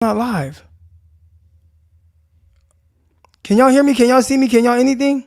Not live. Can y'all hear me? Can y'all see me? Can y'all anything?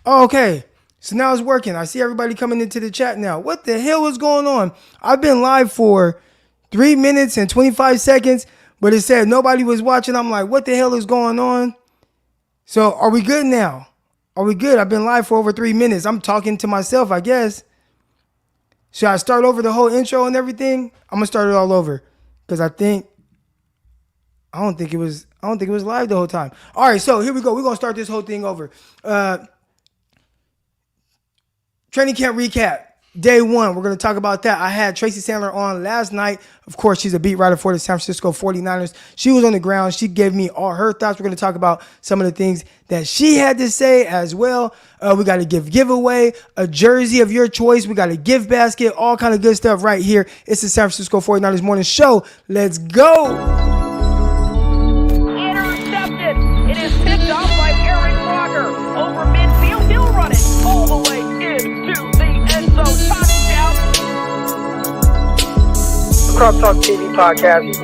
Oh, okay. So now it's working. I see everybody coming into the chat now. What the hell is going on? I've been live for 3 minutes and 25 seconds, but it said nobody was watching. I'm like, what the hell is going on? So are we good now? Are we good? I've been live for over 3 minutes. I'm talking to myself, I guess. Should I start over the whole intro and everything? I'm gonna start it all over because I don't think it was live the whole time. All right, so here we go. We're gonna start this whole thing over. Training camp recap. Day one, we're going to talk about that. I had Tracy Sandler on last night. Of course, she's a beat writer for the San Francisco 49ers. She was on the ground. She gave me all her thoughts. We're going to talk about some of the things that she had to say as well. We got to giveaway, a jersey of your choice. We got a gift basket, all kind of good stuff right here. It's the San Francisco 49ers Morning Show. Let's go. Intercepted. It is picked off by Eric Crocker over midfield. He'll run it all the way into the end zone. Touchdown. Crock Talk TV podcast.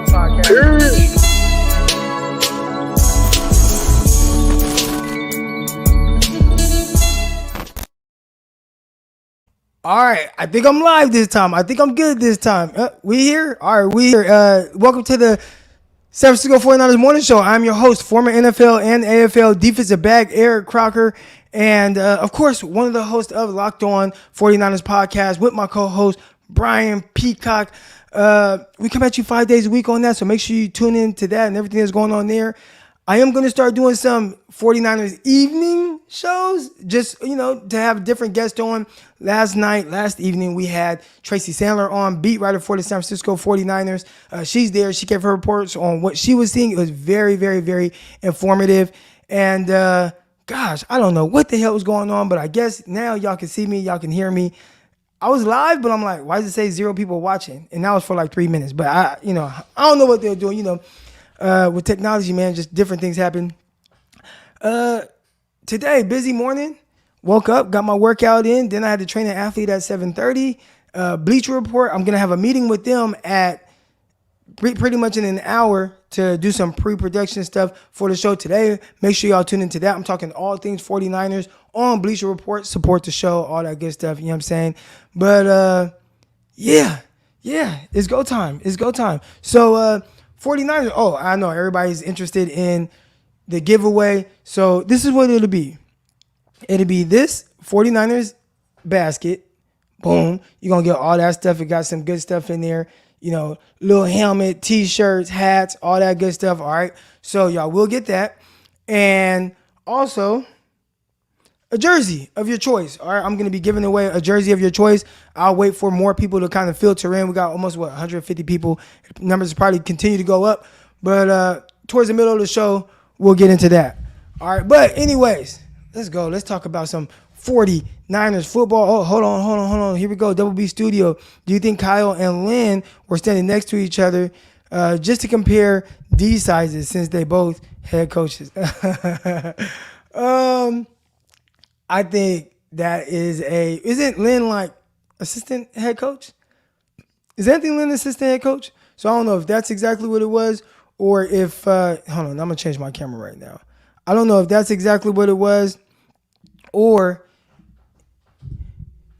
All right, I think I'm live this time. I think I'm good this time. We here? All right, we here. Welcome to the San Francisco 49ers Morning Show. I'm your host, former NFL and AFL defensive back, Eric Crocker. And, of course, one of the hosts of Locked On 49ers podcast with my co-host, Brian Peacock. We come at you 5 days a week on that, so make sure you tune in to that and everything that's going on there. I am going to start doing some 49ers evening shows, just, to have different guests on. Last evening, we had Tracy Sandler on, beat writer for the San Francisco 49ers. She's there. She gave her reports on what she was seeing. It was very, very, very informative. And, gosh, I don't know what the hell was going on, but I guess now y'all can see me. Y'all can hear me. I was live, but I'm like, why does it say 0 people watching? And that was for like 3 minutes. But I don't know what they're doing, with technology, man, just different things happen. Today, busy morning. Woke up, got my workout in. Then I had to train an athlete at 7:30. Bleacher Report, I'm going to have a meeting with them at pretty much in an hour to do some pre-production stuff for the show today. Make sure y'all tune into that. I'm talking all things 49ers on Bleacher Report. Support the show, all that good stuff. You know what I'm saying? But, yeah, it's go time. It's go time. So, 49ers, I know everybody's interested in the giveaway. So this is what it'll be. It'll be this 49ers basket. Boom. You're going to get all that stuff. It got some good stuff in there. Little helmet, t-shirts, hats, all that good stuff. All right. So y'all will get that. And also a jersey of your choice. All right. I'm going to be giving away a jersey of your choice. I'll wait for more people to kind of filter in. We got almost 150 people. Numbers probably continue to go up. But towards the middle of the show, we'll get into that. All right. But anyways, let's go. Let's talk about some 49ers football. Oh, hold on. Here we go. Double B Studio. Do you think Kyle and Lynn were standing next to each other just to compare D sizes since they both head coaches? I think that isn't Lynn like assistant head coach? Is Anthony Lynn assistant head coach? So I don't know if that's exactly what it was or if, hold on, I'm going to change my camera right now. I don't know if that's exactly what it was or,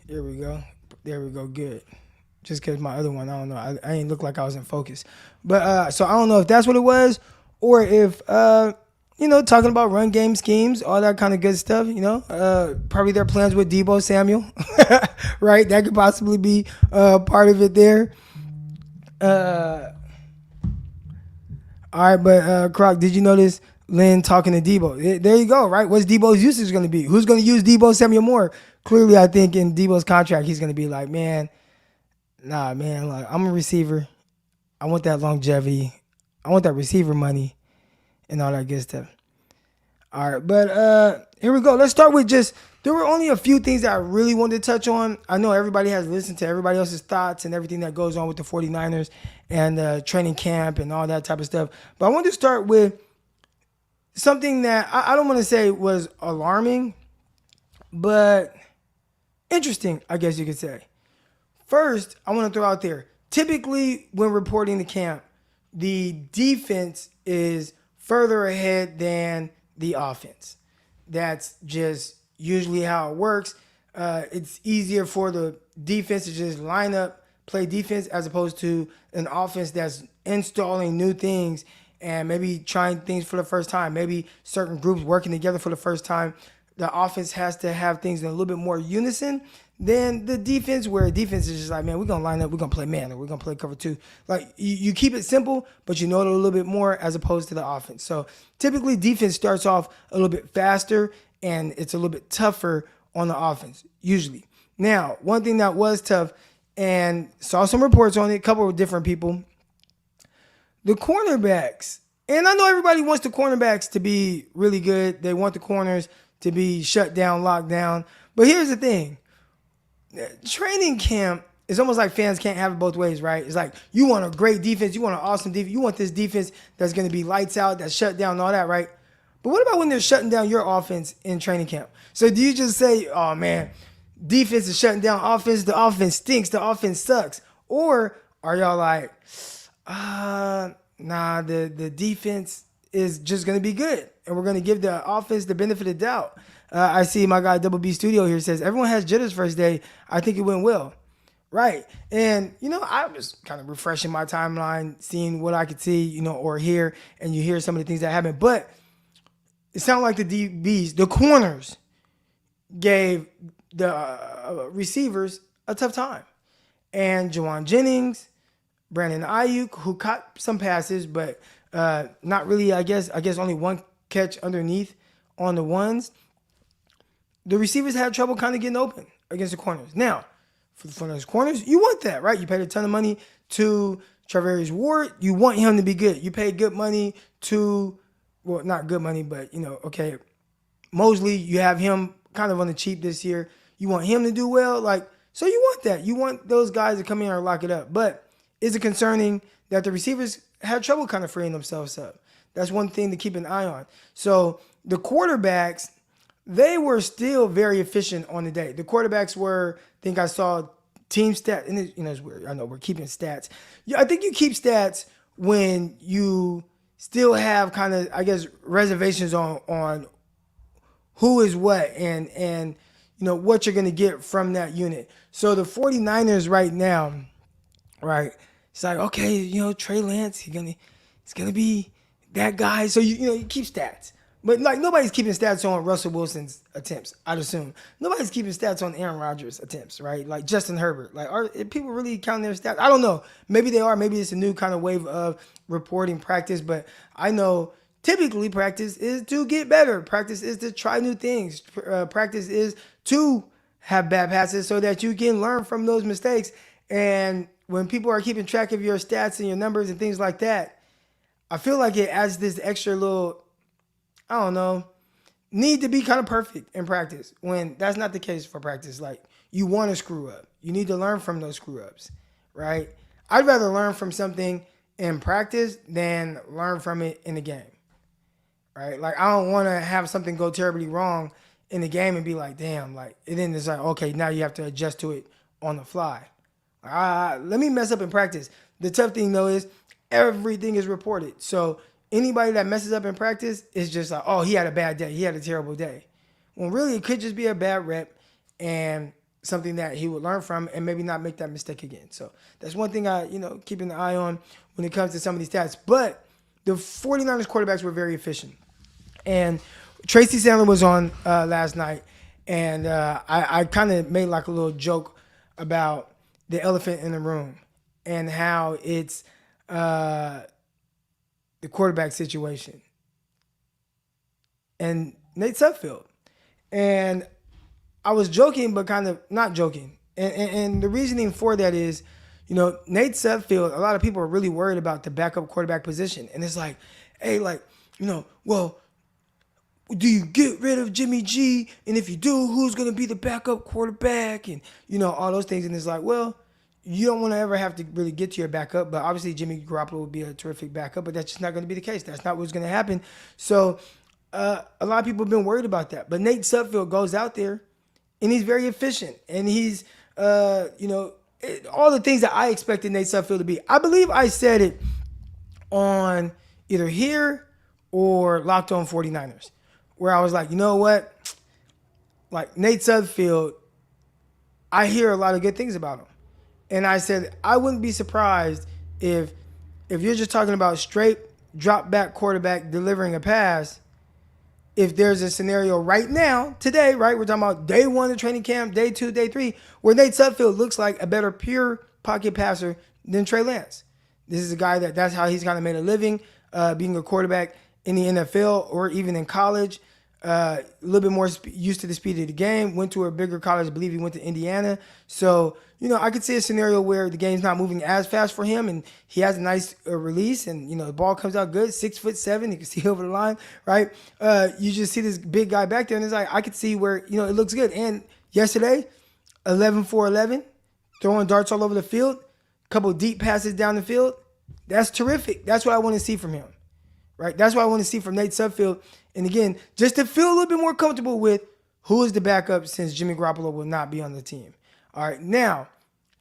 there we go, good. Just because my other one, I don't know, I ain't look like I was in focus. But, so I don't know if that's what it was or if, talking about run game schemes, all that kind of good stuff, probably their plans with Deebo Samuel, right? That could possibly be part of it there. All right, but Croc, did you notice Lynn talking to Deebo? There you go, right? What's Deebo's usage going to be? Who's going to use Deebo Samuel more? Clearly, I think in Deebo's contract, he's going to be like, man, like I'm a receiver. I want that longevity. I want that receiver money and all that good stuff. All right, but here we go. Let's start with there were only a few things that I really wanted to touch on. I know everybody has listened to everybody else's thoughts and everything that goes on with the 49ers and training camp and all that type of stuff. But I wanted to start with something that I don't want to say was alarming, but interesting, I guess you could say. First, I want to throw out there, typically when reporting the camp, the defense is further ahead than the offense. That's just usually how it works. It's easier for the defense to just line up, play defense, as opposed to an offense that's installing new things and maybe trying things for the first time. Maybe certain groups working together for the first time. The offense has to have things in a little bit more unison than the defense, where defense is just like, man, we're going to line up, we're going to play man, or we're going to play cover two. Like, you keep it simple, but you know it a little bit more as opposed to the offense. So typically defense starts off a little bit faster and it's a little bit tougher on the offense, usually. Now, one thing that was tough, and saw some reports on it, a couple of different people, the cornerbacks. And I know everybody wants the cornerbacks to be really good. They want the corners to be shut down, locked down. But here's the thing. Training camp is almost like fans can't have it both ways, right? It's like, you want a great defense, you want an awesome defense, you want this defense that's going to be lights out, that's shut down and all that, right? But what about when they're shutting down your offense in training camp? So do you just say, oh man, defense is shutting down offense, the offense stinks, the offense sucks? Or are y'all like, nah, the defense is just going to be good, and we're going to give the offense the benefit of the doubt? I see my guy Double B Studio here says, everyone has jitters first day. I think it went well. Right. And, I was kind of refreshing my timeline, seeing what I could see, or hear, and you hear some of the things that happened. But it sounded like the DBs, the corners, gave the receivers a tough time. And Juwan Jennings, Brandon Ayuk, who caught some passes, but not really, I guess only one catch underneath on the ones. The receivers had trouble kind of getting open against the corners. Now, for those corners, you want that, right? You paid a ton of money to Travis Ward. You want him to be good. You paid good money to, well, not good money, but, okay, Mosley, you have him kind of on the cheap this year. You want him to do well. So you want that. You want those guys to come in and lock it up. But is it concerning that the receivers had trouble kind of freeing themselves up? That's one thing to keep an eye on. So the quarterbacks, they were still very efficient on the day. The quarterbacks were, I think I saw team stats, and it's weird. I know we're keeping stats. I think you keep stats when you still have kind of, I guess, reservations on who is what and what you're going to get from that unit. So the 49ers right now, right, it's like, okay, Trey Lance, he's going to be that guy. So, you keep stats. But nobody's keeping stats on Russell Wilson's attempts, I'd assume. Nobody's keeping stats on Aaron Rodgers' attempts, right? Like Justin Herbert. Are people really counting their stats? I don't know. Maybe they are. Maybe it's a new kind of wave of reporting practice. But I know typically practice is to get better. Practice is to try new things. Practice is to have bad passes so that you can learn from those mistakes. And when people are keeping track of your stats and your numbers and things like that, I feel like it adds this extra little, I don't know, need to be kind of perfect in practice when that's not the case for practice. Like, you want to screw up. You need to learn from those screw ups, right? I'd rather learn from something in practice than learn from it in the game, right? Like, I don't want to have something go terribly wrong in the game and be like, damn, and then it's like, okay, now you have to adjust to it on the fly. Let me mess up in practice. The tough thing though is everything is reported. So anybody that messes up in practice is just like, oh, he had a bad day. He had a terrible day. Well, really, it could just be a bad rep and something that he would learn from and maybe not make that mistake again. So that's one thing I, keeping an eye on when it comes to some of these stats. But the 49ers quarterbacks were very efficient. And Tracy Sandler was on last night, and I kind of made a little joke about the elephant in the room and how it's the quarterback situation and Nate Sudfeld. And I was joking, but kind of not joking. And the reasoning for that is, Nate Sudfeld, a lot of people are really worried about the backup quarterback position. And it's like, hey, well, do you get rid of Jimmy G? And if you do, who's going to be the backup quarterback? And, all those things. And it's like, well, you don't want to ever have to really get to your backup. But obviously, Jimmy Garoppolo would be a terrific backup. But that's just not going to be the case. That's not what's going to happen. So a lot of people have been worried about that. But Nate Sudfeld goes out there, and he's very efficient. And he's, all the things that I expected Nate Sudfeld to be. I believe I said it on either here or Locked On 49ers, where I was like, you know what? Like Nate Sudfeld, I hear a lot of good things about him. And I said, I wouldn't be surprised if you're just talking about straight drop back quarterback delivering a pass, if there's a scenario right now, today, right? We're talking about day 1 of training camp, day 2, day 3, where Nate Sudfeld looks like a better pure pocket passer than Trey Lance. This is a guy that's how he's kind of made a living, being a quarterback in the NFL or even in college. A little bit more used to the speed of the game, went to a bigger college. I believe he went to Indiana. So, I could see a scenario where the game's not moving as fast for him and he has a nice release and, the ball comes out good, 6'7", you can see over the line, right? You just see this big guy back there and it's like, I could see where, it looks good. And yesterday, 11 for 11, throwing darts all over the field, couple deep passes down the field. That's terrific. That's what I want to see from him, right? That's what I want to see from Nate Sudfeld. And again, just to feel a little bit more comfortable with who is the backup since Jimmy Garoppolo will not be on the team. All right, now,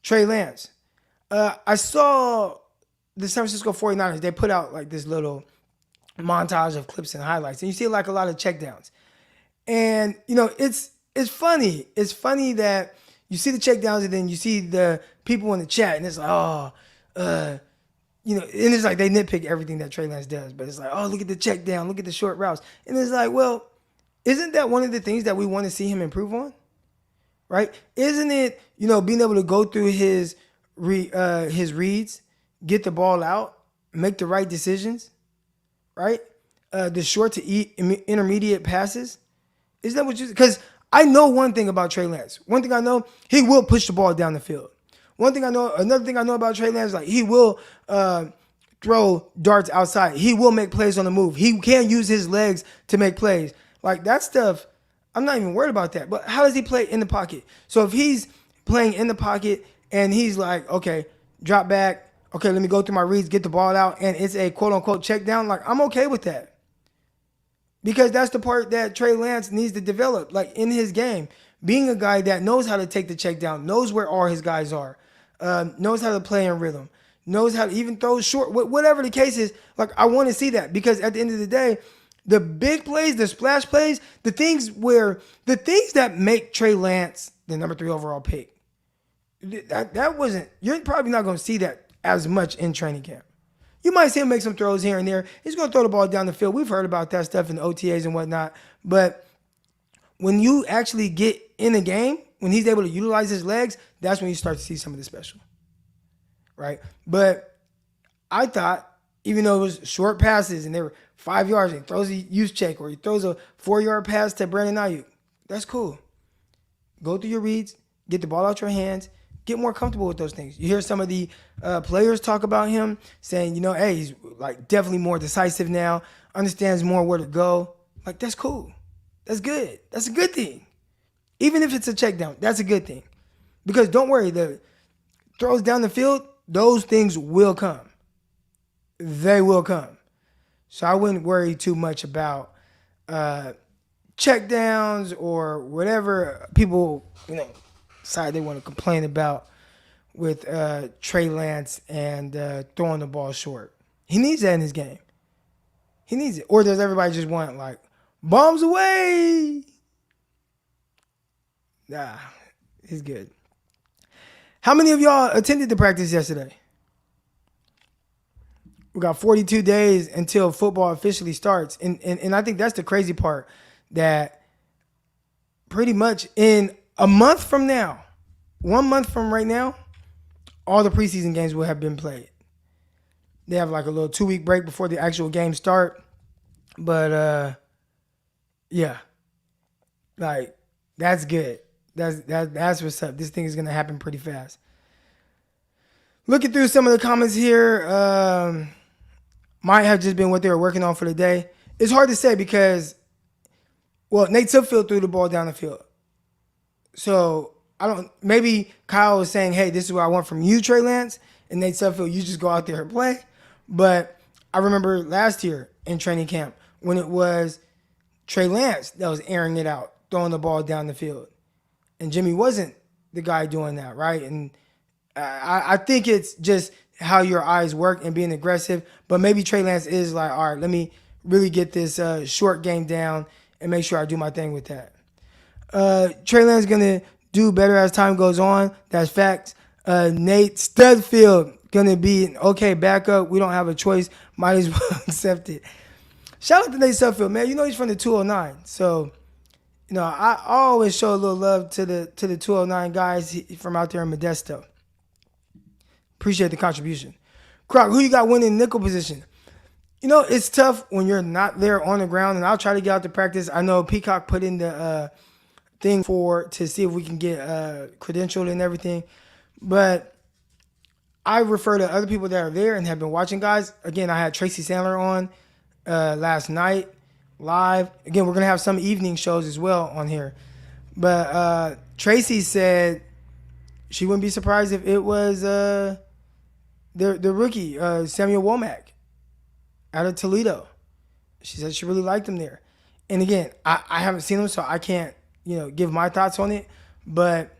Trey Lance. I saw the San Francisco 49ers, they put out like this little montage of clips and highlights. And you see like a lot of checkdowns. And, it's funny. It's funny that you see the checkdowns and then you see the people in the chat and it's like, and it's like they nitpick everything that Trey Lance does. But it's like, oh, look at the check down, look at the short routes. And it's like, well, isn't that one of the things that we want to see him improve on? Right? Isn't it, being able to go through his reads, get the ball out, make the right decisions, right? The short to intermediate passes. Isn't that what you, because I know one thing about Trey Lance. One thing I know, he will push the ball down the field. Another thing I know about Trey Lance, like he will throw darts outside. He will make plays on the move. He can use his legs to make plays. Like that stuff, I'm not even worried about that. But how does he play in the pocket? So if he's playing in the pocket and he's like, okay, drop back. Okay, let me go through my reads, get the ball out, and it's a quote-unquote check down. Like I'm okay with that. Because that's the part that Trey Lance needs to develop, like in his game. Being a guy that knows how to take the check down, knows where all his guys are. Knows how to play in rhythm, knows how to even throw short, whatever the case is. Like, I want to see that because at the end of the day, the big plays, the splash plays, the things that make Trey Lance the number 3 overall pick, that wasn't, you're probably not going to see that as much in training camp. You might see him make some throws here and there. He's going to throw the ball down the field. We've heard about that stuff in the OTAs and whatnot. But when you actually get in a game, when he's able to utilize his legs, that's when you start to see some of the special, right? But I thought, even though it was short passes and they were 5 yards, and he throws a use check or he throws a 4-yard pass to Brandon Ayuk, that's cool. Go through your reads, get the ball out your hands, get more comfortable with those things. You hear some of the players talk about him saying, hey, he's like definitely more decisive now, understands more where to go. Like, that's cool. That's good. That's a good thing. Even if it's a check down, that's a good thing. Because don't worry, the throws down the field, those things will come. They will come. So I wouldn't worry too much about check downs or whatever people, decide they want to complain about with Trey Lance and throwing the ball short. He needs that in his game. He needs it. Or does everybody just want, like, bombs away? Nah, he's good. How many of y'all attended the practice yesterday? We got 42 days until football officially starts. And I think that's the crazy part, that pretty much in a month from now, 1 month from right now, all the preseason games will have been played. They have like a little 2-week break before the actual games start. But, yeah, like, that's good. That's what's up. This thing is going to happen pretty fast. Looking through some of the comments here, might have just been what they were working on for the day. It's hard to say because Well, Nate Sudfeld threw the ball down the field. So I don't. Maybe Kyle was saying, "Hey, this is what I want from you, Trey Lance," and Nate Sudfeld, you just go out there and play. But I remember last year in training camp when it was Trey Lance that was airing it out, throwing the ball down the field, and Jimmy wasn't the guy doing that, right? And I think it's just how your eyes work and being aggressive. But maybe Trey Lance is like, all right, let me really get this short game down and make sure I do my thing with that. Trey Lance is going to do better as time goes on. That's facts. Nate Sudfeld going to be an okay backup. We don't have a choice. Might as well accept it. Shout out to Nate Sudfeld, man. You know he's from the 209. So, I always show a little love to the 209 guys from out there in Modesto. Appreciate the contribution. Crock, who you got winning nickel position? It's tough when you're not there on the ground, and I'll try to get out to practice. I know Peacock put in the thing to see if we can get credentialed and everything. But I refer to other people that are there and have been watching guys. Again, I had Tracy Sandler on last night live. Again, we're going to have some evening shows as well on here. But Tracy said she wouldn't be surprised if it was the rookie, Samuel Womack out of Toledo. She said she really liked him there. And again, I haven't seen him, so I can't, give my thoughts on it. But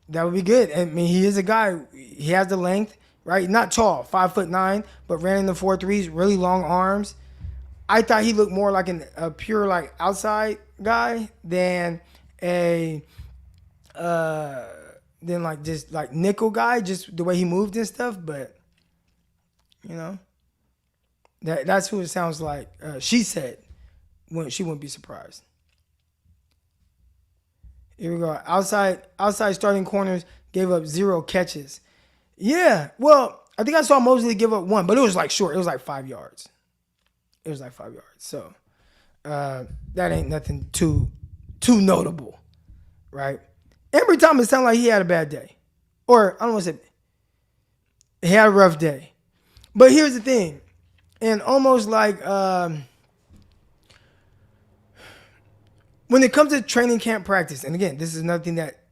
that would be good. I mean, he is a guy. He has the length, right? Not tall, 5'9", but ran in the 4.3s, really long arms. I thought he looked more like a pure outside guy than just nickel guy, just the way he moved and stuff. But that's who it sounds like. She said she wouldn't be surprised. Here we go. Outside starting corners gave up 0 catches. Yeah, well, I think I saw Mosley give up 1, but it was short. It was 5 yards. So that ain't nothing too notable, right? Every time it sounded like he had a bad day. Or I don't want to say he had a rough day. But here's the thing. And almost when it comes to training camp practice, and again, this is another thing that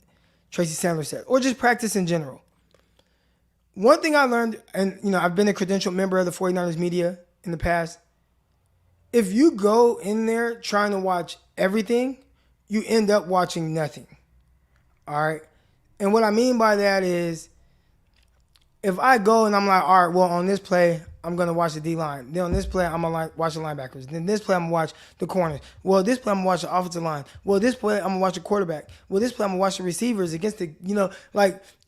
Tracy Sandler said, or just practice in general. One thing I learned, and I've been a credentialed member of the 49ers media in the past. If you go in there trying to watch everything, you end up watching nothing. All right? And what I mean by that is, if I go and I'm like, all right, well, on this play, I'm going to watch the D-line. Then on this play, I'm going to watch the linebackers. Then this play, I'm going to watch the corners. Well, this play, I'm going to watch the offensive line. Well, this play, I'm going to watch the quarterback. well, this play I'm going to watch the receivers against the,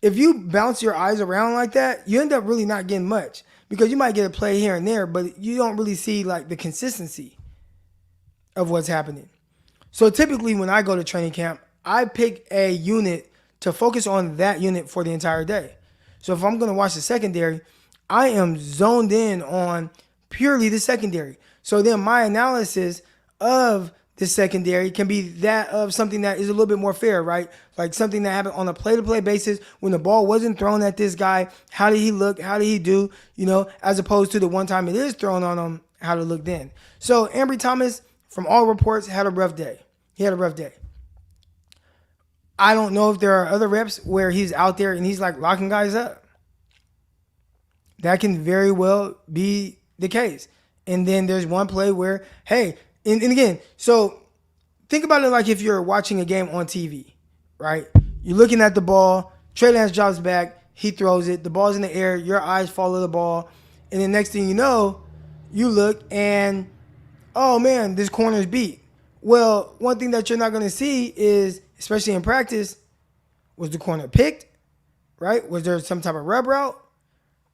if you bounce your eyes around like that, you end up really not getting much because you might get a play here and there, but you don't really see the consistency of what's happening. So typically when I go to training camp, I pick a unit to focus on that unit for the entire day. So if I'm going to watch the secondary, I am zoned in on purely the secondary. So then my analysis of the secondary can be that of something that is a little bit more fair, right? Like something that happened on a play-to-play basis when the ball wasn't thrown at this guy. How did he look? How did he do? As opposed to the one time it is thrown on him, how to look then. So Ambry Thomas, from all reports, had a rough day. He had a rough day. I don't know if there are other reps where he's out there and he's locking guys up. That can very well be the case. And then there's one play where, hey, and again, so think about it like if you're watching a game on TV, right? You're looking at the ball, Trey Lance drops back, he throws it, the ball's in the air, your eyes follow the ball, and then next thing you know, you look and, oh man, this corner's beat. Well, one thing that you're not going to see is, especially in practice, was the corner picked, right? Was there some type of rub route?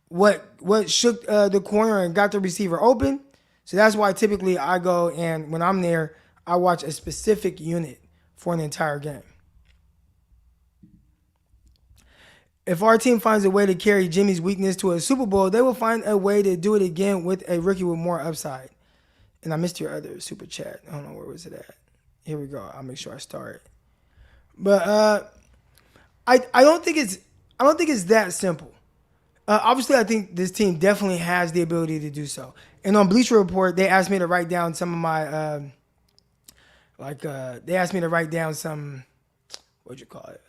What shook the corner and got the receiver open? So that's why typically I go and when I'm there, I watch a specific unit for an entire game. If our team finds a way to carry Jimmy's weakness to a Super Bowl, they will find a way to do it again with a rookie with more upside. And I missed your other super chat. I don't know, where was it at? Here we go. I'll make sure I start. But I don't think it's that simple. Obviously, I think this team definitely has the ability to do so. And on Bleacher Report, they asked me to write down some of Like they asked me to write down some, what'd you call it?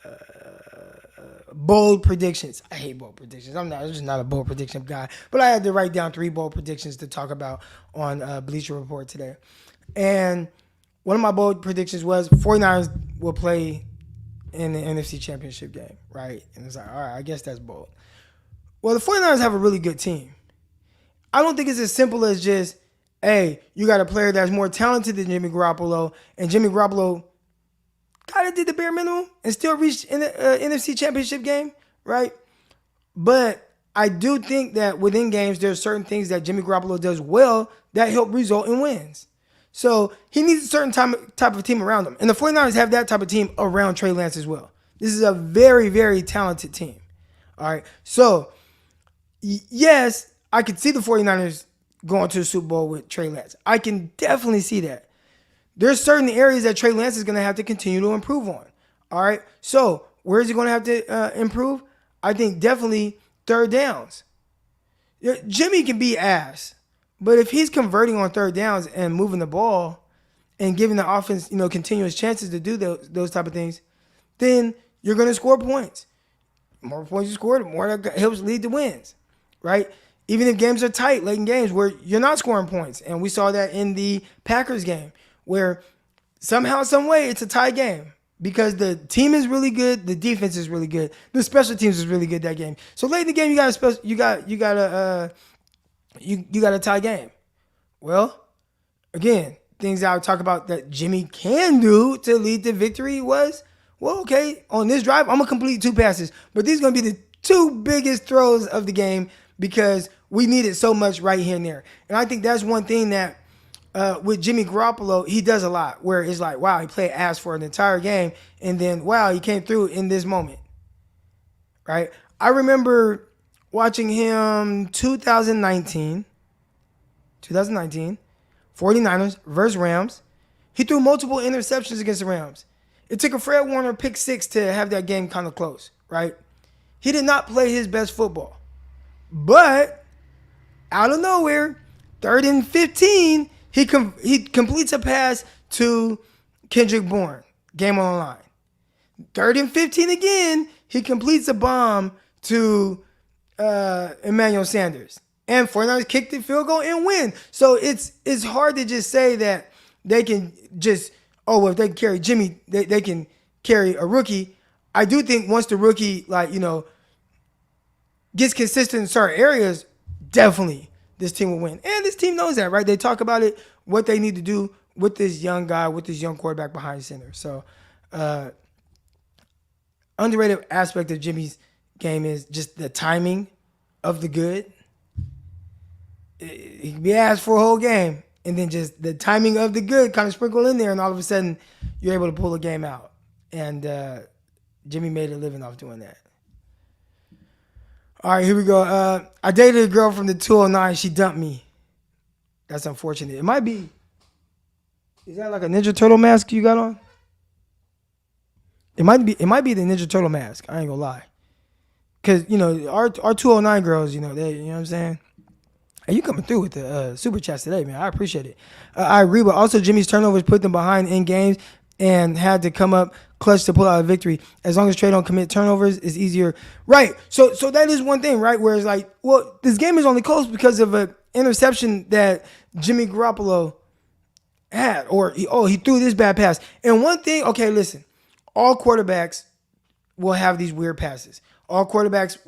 Bold predictions. I hate bold predictions. I'm just not a bold prediction guy. But I had to write down 3 bold predictions to talk about on Bleacher Report today. And one of my bold predictions was 49ers will play in the NFC Championship game, right? And it's like, all right, I guess that's bold. Well, the 49ers have a really good team. I don't think it's as simple as just, hey, you got a player that's more talented than Jimmy Garoppolo, and Jimmy Garoppolo kind of did the bare minimum and still reached in the NFC Championship game, right? But I do think that within games, there's certain things that Jimmy Garoppolo does well that help result in wins. So he needs a certain type of team around him. And the 49ers have that type of team around Trey Lance as well. This is a very, very talented team. All right. So, yes, I could see the 49ers going to the Super Bowl with Trey Lance. I can definitely see that. There's certain areas that Trey Lance is going to have to continue to improve on. All right. So where is he going to have to improve? I think definitely third downs. Jimmy can be ass, but if he's converting on third downs and moving the ball and giving the offense, continuous chances to do those type of things, then you're going to score points. The more points you score, the more that helps lead to wins, right? Even if games are tight, late in games where you're not scoring points. And we saw that in the Packers game, where somehow, some way, it's a tie game because the team is really good, the defense is really good, the special teams is really good that game. So late in the game, you got a tie game. Well, again, things I would talk about that Jimmy can do to lead to victory was, well, okay, on this drive, I'm gonna complete 2 passes, but these are gonna be the 2 biggest throws of the game because we need it so much right here and there. And I think that's one thing that with Jimmy Garoppolo, he does a lot where it's like, wow, he played ass for an entire game, and then, wow, he came through in this moment, right? I remember watching him 2019, 49ers versus Rams. He threw multiple interceptions against the Rams. It took a Fred Warner pick 6 to have that game kind of close, right? He did not play his best football. But out of nowhere, 3rd and 15, he completes a pass to Kendrick Bourne. Game on the line. 3rd and 15 again, he completes a bomb to Emmanuel Sanders. And 49ers kick the field goal and win. So it's hard to just say that they can just, if they can carry Jimmy, they can carry a rookie. I do think once the rookie, gets consistent in certain areas, definitely this team will win. And this team knows that, right? They talk about it, what they need to do with this young guy, with this young quarterback behind center. So, underrated aspect of Jimmy's game is just the timing of the good. He can be asked for a whole game, and then just the timing of the good kind of sprinkle in there, and all of a sudden you're able to pull a game out. And Jimmy made a living off doing that. All right, here we go. I dated a girl from the 209. She dumped me. That's unfortunate. It might be. Is that like a Ninja Turtle mask you got on? It might be the Ninja Turtle mask. I ain't gonna lie. Cause our 209 girls, they, you know what I'm saying. Hey, you coming through with the super chats today, man. I appreciate it. I agree, but also Jimmy's turnovers put them behind in games and had to come up clutch to pull out a victory. As long as Trey don't commit turnovers, it's easier. Right. So that is one thing, right? Where it's like, well, this game is only close because of an interception that Jimmy Garoppolo had, or he threw this bad pass. And one thing, okay, listen, all quarterbacks will have these weird passes. All quarterbacks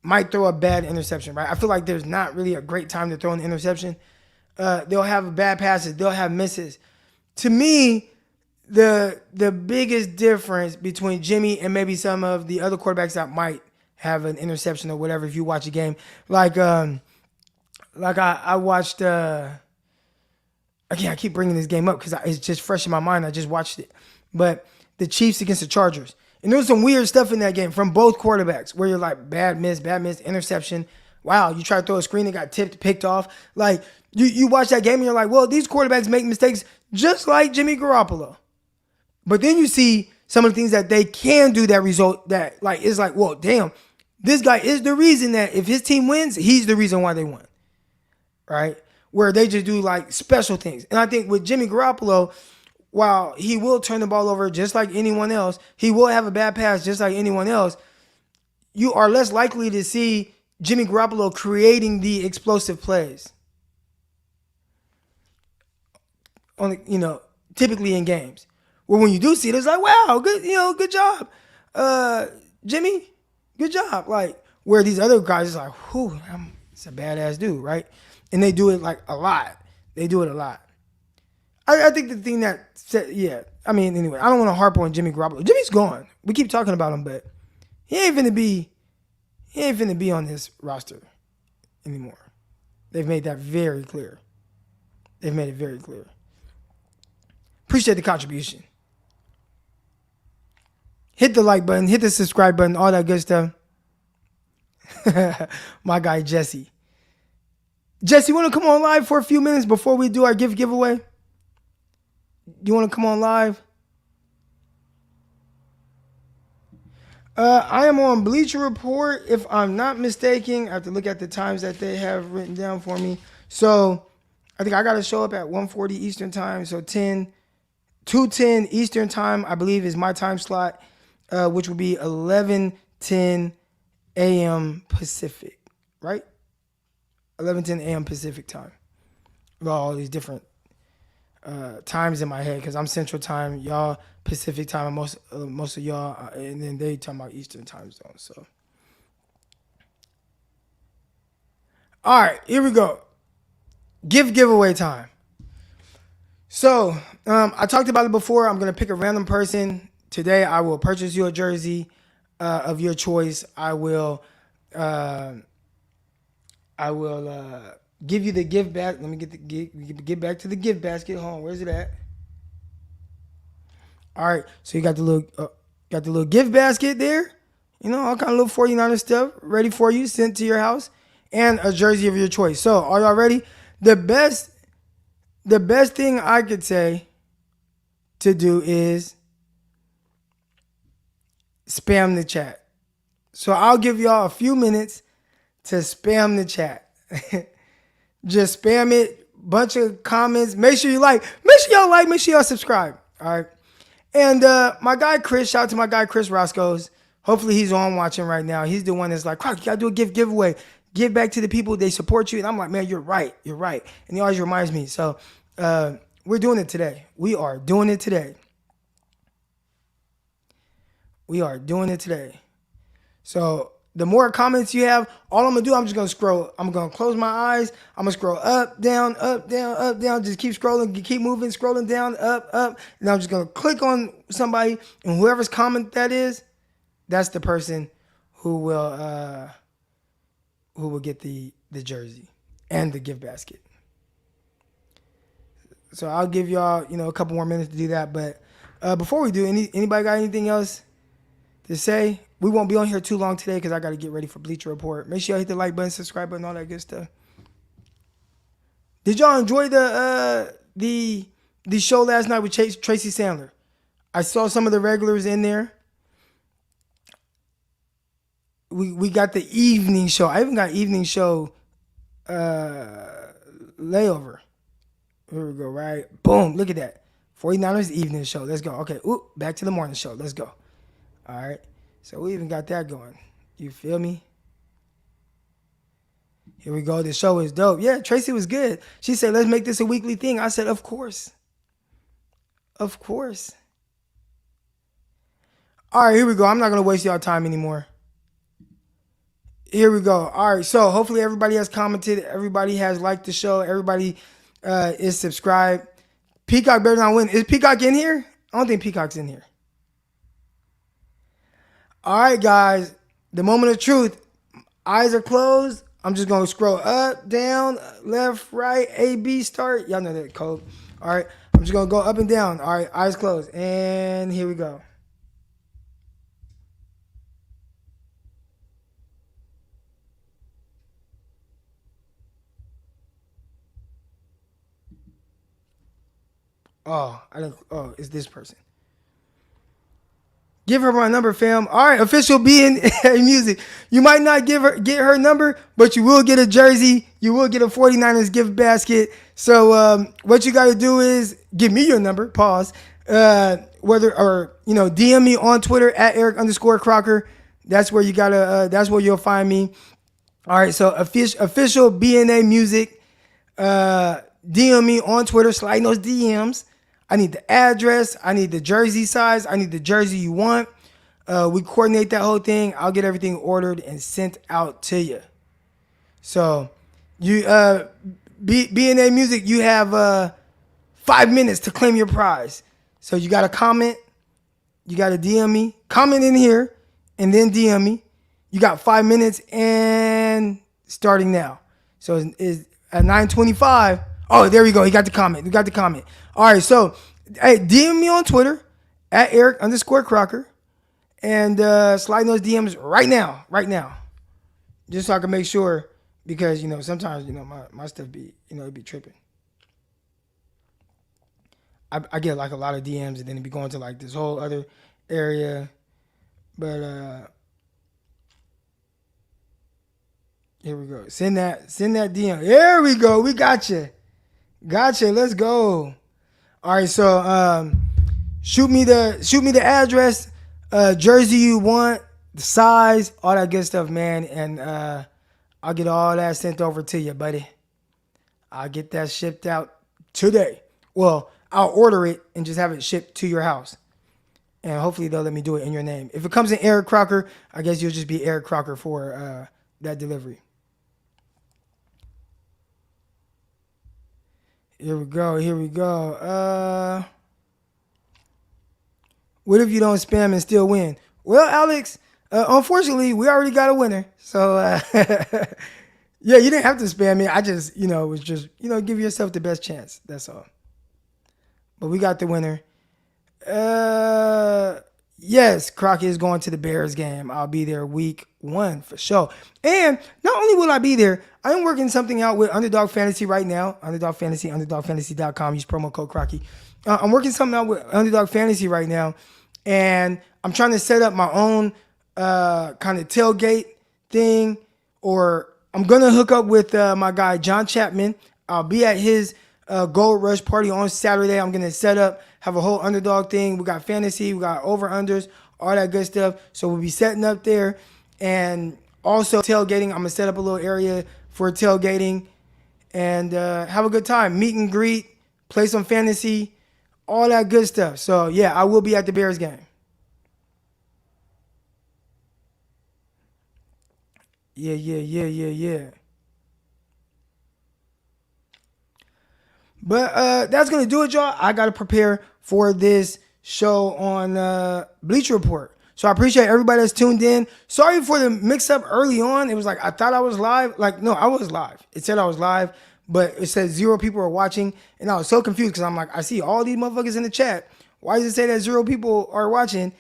might throw a bad interception, right? I feel like there's not really a great time to throw an interception. They'll have bad passes. They'll have misses. To me, the biggest difference between Jimmy and maybe some of the other quarterbacks that might have an interception or whatever, if you watch a game, like I watched. Again, I keep bringing this game up because it's just fresh in my mind. I just watched it, but the Chiefs against the Chargers, and there was some weird stuff in that game from both quarterbacks where you're like bad miss, interception. Wow, you try to throw a screen, it got picked off. Like you watch that game and you're like, well, these quarterbacks make mistakes just like Jimmy Garoppolo. But then you see some of the things that they can do that result that is like, well, damn, this guy is the reason that if his team wins, he's the reason why they won. Right? Where they just do like special things. And I think with Jimmy Garoppolo, while he will turn the ball over just like anyone else, he will have a bad pass just like anyone else. You are less likely to see Jimmy Garoppolo creating the explosive plays. Typically in games. Well, when you do see it, it's like, wow, good job, Jimmy, good job. Like where these other guys is like, whew, it's a badass dude, right? And they do it like a lot. They do it a lot. I think the thing anyway, I don't want to harp on Jimmy Garoppolo. Jimmy's gone. We keep talking about him, but he ain't finna be on this roster anymore. They've made that very clear. They've made it very clear. Appreciate the contribution. Hit the like button, hit the subscribe button, all that good stuff. My guy, Jesse. Jesse, you want to come on live for a few minutes before we do our giveaway? You want to come on live? I am on Bleacher Report, if I'm not mistaken. I have to look at the times that they have written down for me. So I think I got to show up at 1:40 Eastern time. So 2:10 Eastern time, I believe, is my time slot, which will be 11:10 a.m. Pacific, right? 11:10 a.m. Pacific time. With all these different times in my head, because I'm Central Time, y'all Pacific Time, and most of y'all, and then they talking about Eastern Time zone. So, all right, here we go. Giveaway time. So, I talked about it before. I'm gonna pick a random person today. I will purchase you a jersey of your choice. I will give you the gift back. Let me get back to the gift basket. Hold on, where's it at? All right, so you got the little gift basket there. All kind of little 49er stuff ready for you, sent to your house, and a jersey of your choice. So, are y'all ready? The best thing I could say to do is spam the chat. So I'll give y'all a few minutes to spam the chat. Just spam it, bunch of comments. Make sure y'all like, make sure y'all subscribe. All right. And my guy Chris, shout out to my guy Chris Roscoe's. Hopefully he's on watching right now. He's the one that's like, Crock, you gotta do a giveaway. Give back to the people, they support you. And I'm like, man, you're right. And he always reminds me. So we're doing it today. We are doing it today. So the more comments you have, all I'm gonna do, I'm just gonna scroll. I'm gonna close my eyes. I'm gonna scroll up, down, up, down, up, down. Just keep scrolling, keep moving, scrolling down, up, up. And I'm just gonna click on somebody, and whoever's comment that is, that's the person who will get the jersey and the gift basket. So I'll give y'all, a couple more minutes to do that. But before we do, anybody got anything else to say? We won't be on here too long today because I got to get ready for Bleacher Report. Make sure y'all hit the like button, subscribe button, all that good stuff. Did y'all enjoy the show last night with Tracy Sandler? I saw some of the regulars in there. We got the evening show. I even got evening show layover. Here we go, right? Boom, look at that. 49ers evening show. Let's go. Okay, back to the morning show. Let's go. All right. So we even got that going. You feel me? Here we go. The show is dope. Yeah, Tracy was good. She said, let's make this a weekly thing. I said, of course. Of course. All right, here we go. I'm not going to waste y'all time anymore. Here we go. All right, so hopefully everybody has commented. Everybody has liked the show. Everybody is subscribed. Peacock better not win. Is Peacock in here? I don't think Peacock's in here. All right, guys. The moment of truth. Eyes are closed. I'm just going to scroll up, down, left, right, A, B, start. Y'all know that code. All right. I'm just going to go up and down. All right. Eyes closed. And here we go. Oh, it's this person. Give her my number, fam. All right, official BNA Music. You might not get her number, but you will get a jersey. You will get a 49ers gift basket. So what you got to do is give me your number. Pause. DM me on Twitter at Eric_Crocker. That's where you gotta. That's where you'll find me. All right. So official BNA Music. DM me on Twitter. Slide those DMs. I need the address. I need the jersey size. I need the jersey you want. We coordinate that whole thing. I'll get everything ordered and sent out to you. So, you BNA Music, you have 5 minutes to claim your prize. So you got to comment. You got to DM me. Comment in here and then DM me. You got 5 minutes and starting now. So it's at 9:25. Oh, there we go. He got the comment. We got the comment. All right. So, hey, DM me on Twitter at Eric_Crocker and slide those DMs right now. Right now. Just so I can make sure, because, sometimes, my stuff be, it be tripping. I get like a lot of DMs and then it be going to like this whole other area. But here we go. Send that DM. There we go. We got you. Gotcha. Let's go. All right. So shoot me the address, jersey you want, the size, all that good stuff, man. And I'll get all that sent over to you, buddy. I'll get that shipped out today. Well, I'll order it and just have it shipped to your house. And hopefully they'll let me do it in your name. If it comes in Eric Crocker, I guess you'll just be Eric Crocker for that delivery. Here we go. What if you don't spam and still win? Well, Alex, unfortunately, we already got a winner. So, yeah, you didn't have to spam me. I just, was just, give yourself the best chance. That's all. But we got the winner. Yes, Crock is going to the Bears game. I'll be there week 1 for sure. And not only will I be there, I am working something out with Underdog Fantasy right now. Underdog Fantasy, underdogfantasy.com. Use promo code Crocky. I'm working something out with Underdog Fantasy right now. And I'm trying to set up my own kind of tailgate thing. Or I'm going to hook up with my guy, John Chapman. I'll be at his Gold Rush party on Saturday. I'm going to set up, have a whole underdog thing. We got fantasy, we got over-unders, all that good stuff. So we'll be setting up there. And also tailgating. I'm going to set up a little area for tailgating and have a good time. Meet and greet, play some fantasy, all that good stuff. So, yeah, I will be at the Bears game. Yeah. But that's going to do it, y'all. I got to prepare for this show on Bleacher Report. So I appreciate everybody that's tuned in. Sorry for the mix-up early on. It was like I thought I was live. Like, no, I was live. It said I was live, but it said 0 people are watching. And I was so confused because I'm like, I see all these motherfuckers in the chat. Why does it say that 0 people are watching?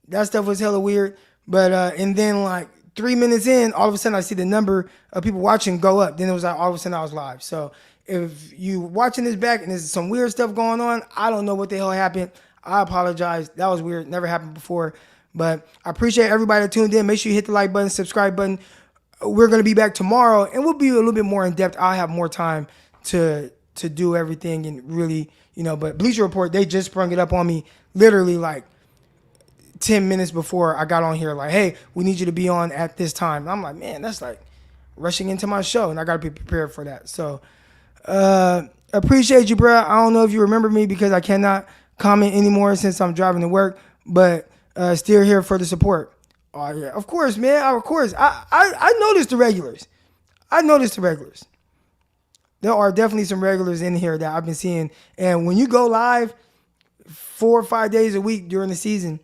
That stuff was hella weird. But and then like 3 minutes in, all of a sudden I see the number of people watching go up. Then it was like all of a sudden I was live. So if you watching this back and there's some weird stuff going on, I don't know what the hell happened. I apologize. That was weird. Never happened before. But I appreciate everybody that tuned in. Make sure you hit the like button, subscribe button. We're going to be back tomorrow, and we'll be a little bit more in depth. I'll have more time to do everything and really, But Bleacher Report, they just sprung it up on me literally like 10 minutes before I got on here. Like, hey, we need you to be on at this time. And I'm like, man, that's like rushing into my show, and I got to be prepared for that. So appreciate you, bro. I don't know if you remember me because I cannot comment anymore since I'm driving to work, but still here for the support. Oh yeah, of course, man. Of course. I noticed the regulars. There are definitely some regulars in here that I've been seeing. And when you go live 4 or 5 days a week during the season,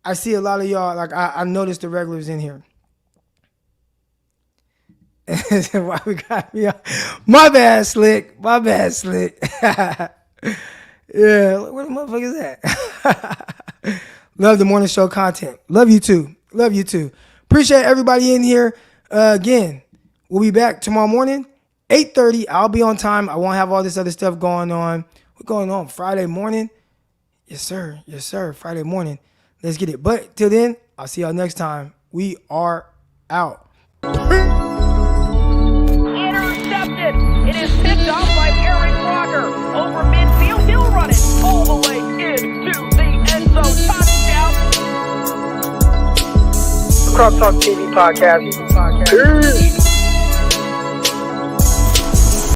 I see a lot of y'all. Like I noticed the regulars in here. Why we got me on? My bad, Slick. Yeah, where the motherfucker is at? Love the morning show content. Love you too. Appreciate everybody in here. Again, we'll be back tomorrow morning, 8:30. I'll be on time. I won't have all this other stuff going on. What's going on? Friday morning? Yes, sir. Friday morning. Let's get it. But till then, I'll see y'all next time. We are out. Intercepted. It is picked off by Aaron Crocker. Over midfield, he'll run it all the way into the end zone. Touchdown. Crock Talk TV podcast. Peace.